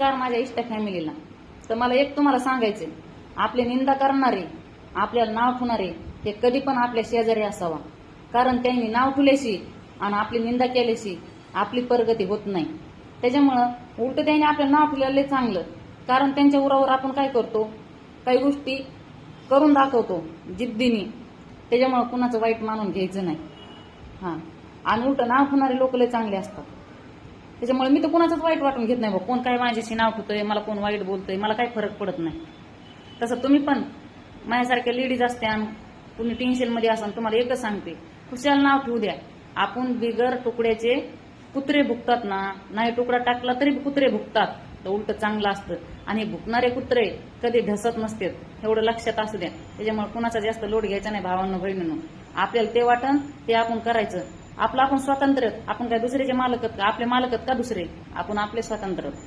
नमस्कार माझ्या इष्ट फॅमिलीला. तर मला एक तुम्हाला सांगायचंय, आपले निंदा करणारे, आपल्याला नाव ठेवणारे हे कधी पण आपल्या शेजारी असावा. कारण त्यांनी नाव ठेवल्याशी आणि आपली निंदा केल्याशी आपली प्रगती होत नाही. त्याच्यामुळं उलट त्यांनी आपलं नाव ठेवलेलं चांगलं. कारण त्यांच्या उरावर आपण काय करतो, काही गोष्टी करून दाखवतो जिद्दीने. त्याच्यामुळं कुणाचं वाईट मानून घ्यायचं नाही. हा, आणि उलट नाव ठेवणारे लोक लय चांगले असतात. त्याच्यामुळे मी तर कुणाचंच वाईट वाटून घेत नाही. कोण काय माझ्याशी नाव ठेवतोय, मला कोण वाईट बोलतोय, मला काही फरक पडत नाही. तसं तुम्ही पण माझ्यासारख्या लेडीज असत्या, तुम्ही टेन्शनमध्ये असाल, तुम्हाला एकच सांगते, खुशाल नाव ठेवू द्या. आपण बिगर तुकड्याचे कुत्रे भुकतात ना, नाही तुकडा टाकला तरी कुत्रे भुकतात. तर उलट चांगलं असतं. आणि भुकणारे कुत्रे कधी ढसत नसतात, एवढं लक्षात असू द्या. त्याच्यामुळे कुणाचा जास्त लोड घ्यायचा नाही भावांनो बहिणींनो. आपल्याला ते वाटन ते आपण करायचं. आपलं आपण स्वतंत्र. आपण काय दुसऱ्याचे मालक का? आपले मालक का दुसरे? आपण आपले स्वतंत्र.